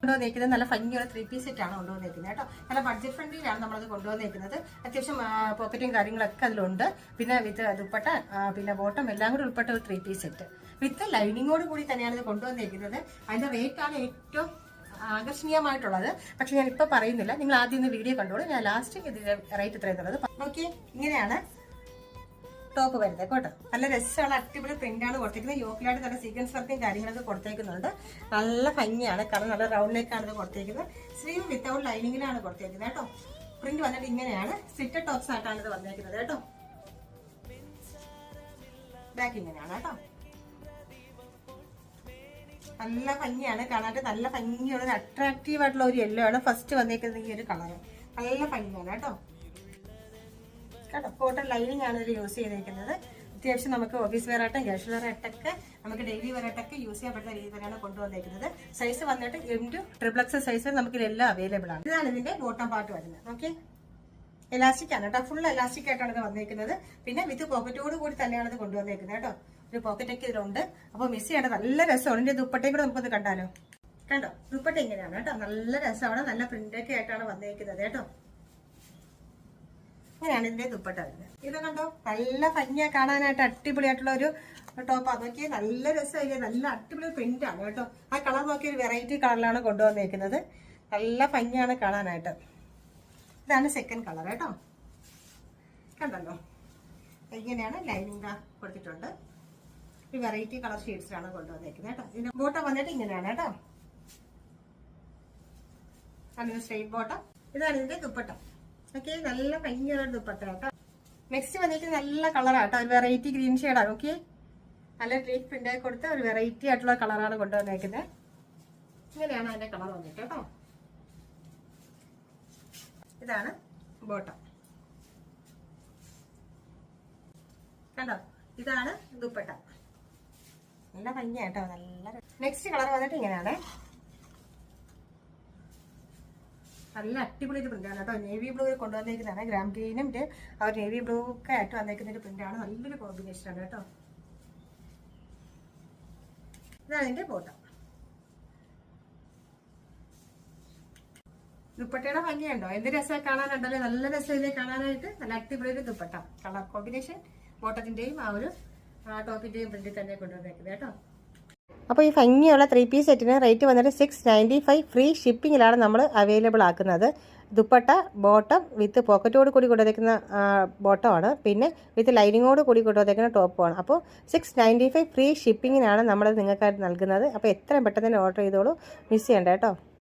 കൊണ്ടുവന്നേക്കുന്നത് നല്ല ഭംഗിയുള്ള 3-piece സെറ്റാണ് കൊണ്ടുവന്നേക്കുന്നത് കേട്ടോ. നല്ല ബഡ്ജറ്റ് ഫ്രണ്ട്ലിയിലാണ് നമ്മളത് കൊണ്ടുവന്നേക്കുന്നത്. അത്യാവശ്യം പോക്കറ്റും കാര്യങ്ങളൊക്കെ അതിലുണ്ട്. പിന്നെ വിത്ത് ദുപ്പട്ട പിന്നെ ബോട്ടം എല്ലാം കൂടി ഉൾപ്പെട്ട ഒരു 3-piece സെറ്റ് വിത്ത് ലൈനിങ്ങോട് കൂടി തന്നെയാണ് ഇത് കൊണ്ടുവന്നേക്കുന്നത്. അതിന്റെ റേറ്റാണ് ഏറ്റവും ആകർഷണീയമായിട്ടുള്ളത്. പക്ഷെ ഞാൻ ഇപ്പൊ പറയുന്നില്ല, നിങ്ങൾ ആദ്യം ഒന്ന് വീഡിയോ കണ്ടോളൂ. ഞാൻ ലാസ്റ്റ് ഇതിന്റെ റേറ്റ് എത്രയെന്നുള്ളത് ഓക്കെ. ഇങ്ങനെയാണ് ടോപ്പ് വരുന്നത് കേട്ടോ. നല്ല രസമുള്ള അടിപൊളി പ്രിന്റാണ് കൊടുത്തേക്കുന്നത്. യോക്കിലായിട്ട് നല്ല സീക്വൻസ് വർക്കും കാര്യങ്ങളൊക്കെ കൊടുത്തേക്കുന്നുണ്ട്. നല്ല ഭംഗിയാണ്, കാരണം നല്ല റൗണ്ട് നെക്കാണ് ഇത് കൊടുത്തേക്കുന്നത്. സ്ലീവ് വിത്തൗട്ട് ലൈനിങ്ങിലാണ് കൊടുത്തേക്കുന്നത് കേട്ടോ. പ്രിന്റ് വന്നിട്ട് ഇങ്ങനെയാണ്, സ്ലിറ്റഡ് ടോപ്സ് ആയിട്ടാണ് ഇത് വന്നേക്കുന്നത് കേട്ടോ. ബാക്ക് ഇങ്ങനെയാണ് കേട്ടോ. നല്ല ഭംഗിയാണ് കാണാനായിട്ട്. നല്ല ഭംഗിയുള്ള ഒരു അട്രാക്റ്റീവ് ആയിട്ടുള്ള ഒരു യെല്ലോ ആണ് ഫസ്റ്റ് വന്നേക്കുന്നത്. ഈ ഒരു കളർ നല്ല ഭംഗിയാണ് കേട്ടോ. കേട്ടോ കോട്ടൺ ലൈനിങ് ആണ് ഇത് യൂസ് ചെയ്തിരിക്കുന്നത്. അത്യാവശ്യം നമുക്ക് ഓഫീസ് വെയർ ആയിട്ടും കാഷ്വൽ വെയർ ആയിട്ടൊക്കെ നമുക്ക് ഡെയിലി വെയർ ആയിട്ടൊക്കെ യൂസ് ചെയ്യാൻ പറ്റുന്ന രീതിയിൽ തന്നെയാണ് കൊണ്ടുവന്നേക്കുന്നത്. സൈസ് വന്നിട്ട് M2 സൈസ് നമുക്ക് ഇതെല്ലാം അവൈലബിൾ ആണ്. ഇതാണ് ഇതിന്റെ ബോട്ടം പാർട്ട് വരുന്നത്. ഓക്കെ, എലാസ്റ്റിക് ആണ് കേട്ടോ. ഫുൾ എലാസ്റ്റിക് ആയിട്ടാണ് ഇത് വന്നേക്കുന്നത്. പിന്നെ വിത്ത് പോക്കറ്റോട് കൂടി തന്നെയാണ് ഇത് കൊണ്ടുവന്നേക്കുന്നത് കേട്ടോ. ഒരു പോക്കറ്റ് ഒക്കെ ഇതിലുണ്ട്. അപ്പൊ മിസ് ചെയ്യേണ്ട നല്ല രസമാണ്. ഇതിന്റെ ദുപ്പട്ടയും കൂടെ നമുക്കൊന്ന് കണ്ടാലോ. കണ്ടോ ദുപ്പട്ട ഇങ്ങനെയാണ് കേട്ടോ. നല്ല രസമാണ്, നല്ല പ്രിന്റൊക്കെ ആയിട്ടാണ് വന്നേക്കുന്നത് കേട്ടോ. അങ്ങനെയാണ് ഇതിന്റെ ദുപ്പട്ട വരുന്നത്. ഇത് കണ്ടോ നല്ല ഭംഗിയാ കാണാനായിട്ട്. അടിപൊളിയായിട്ടുള്ള ഒരു ടോപ്പ് നോക്കിയ നല്ല രസമായി, നല്ല അടിപൊളി പ്രിന്റ് ആണ് കേട്ടോ. ആ കളർ നോക്കിയ ഒരു വെറൈറ്റി കളറിലാണ് കൊണ്ടുവന്നേക്കുന്നത്. നല്ല ഭംഗിയാണ് കാണാനായിട്ട്. ഇതാണ് സെക്കൻഡ് കളർ കേട്ടോ. കണ്ടല്ലോ ഇങ്ങനെയാണ് ലൈനിങ് കൊടുത്തിട്ടുണ്ട്. ഒരു വെറൈറ്റി കളർ ഷെയ്ഡ്സിലാണ് കൊണ്ടുവന്നേക്കുന്നത് കേട്ടോ. ഇതിന്റെ ബോട്ടം വന്നിട്ട് ഇങ്ങനെയാണ് കേട്ടോ. അതിന് സ്ട്രെയിറ്റ് ബോട്ടം. ഇതാണ് ഇതിന്റെ ദുപ്പട്ട. ഓക്കെ, നല്ല ഭംഗിയുള്ള ദുപ്പട്ട കേട്ടോ. നെക്സ്റ്റ് വന്നിട്ട് നല്ല കളറാട്ടോ. ഒരു വെറൈറ്റി ഗ്രീൻ ഷെയ്ഡാണ്. ഓക്കെ, നല്ല ഡീപ്പ് പ്രിന്റ് ആയി കൊടുത്ത ഒരു വെറൈറ്റി ആയിട്ടുള്ള കളറാണ് കൊണ്ടുവന്നേക്കുന്നത്. ഇങ്ങനെയാണ് അതിന്റെ കളർ വന്നിട്ട് കേട്ടോ. ഇതാണ് ബോട്ടം. കണ്ടോ, ഇതാണ് ദുപ്പട്ട. നല്ല ഭംഗിയാട്ടോ. നല്ല നെക്സ്റ്റ് കളർ വന്നിട്ട് ഇങ്ങനെയാണ്. നല്ല അടിപൊളി ഒരു പ്രിന്റാണ് കേട്ടോ. Navy blue കൊണ്ടുവന്നേക്കുന്നതാണ്. ഗ്രാം ഗ്രീനും അവർ നേവി ബ്ലൂ ഒക്കെ ആയിട്ട് വന്നേക്കുന്ന ഒരു പ്രിന്റാണ്. നല്ലൊരു കോമ്പിനേഷൻ ആണ് കേട്ടോ. ഇതാണ് ഇതിന്റെ ബോട്ടം. ദുപ്പട്ടയുടെ ഭംഗിയുണ്ടോ, എന്ത് രസം കാണാനുണ്ടല്ലേ. നല്ല രസമില്ലേ കാണാനായിട്ട്. നല്ല അടിപൊളി ഒരു ദുപ്പട്ട കളർ കോമ്പിനേഷൻ. ബോട്ടത്തിന്റെയും ആ ഒരു ടോപ്പിന്റെയും പ്രിന്റിൽ തന്നെ കൊണ്ടുവന്നേക്കുന്നത് കേട്ടോ. അപ്പോൾ ഈ ഭംഗിയുള്ള 3-piece സെറ്റിന് റേറ്റ് വന്നിട്ട് 695 ഫ്രീ ഷിപ്പിങ്ങിലാണ് നമ്മൾ അവൈലബിൾ ആക്കുന്നത്. ദുപ്പട്ട ബോട്ടം വിത്ത് പോക്കറ്റോട് കൂടി കൊണ്ടുവന്നേക്കുന്ന ബോട്ടമാണ്. പിന്നെ വിത്ത് ലൈനിങ്ങോട് കൂടി കൊണ്ടുവന്നേക്കുന്ന ടോപ്പുമാണ്. അപ്പോൾ 695 ഫ്രീ ഷിപ്പിങ്ങിനാണ് നമ്മൾ നിങ്ങൾക്കായിട്ട് നൽകുന്നത്. അപ്പോൾ എത്രയും പെട്ടെന്ന് തന്നെ ഓർഡർ ചെയ്തോളൂ, മിസ് ചെയ്യണ്ട കേട്ടോ.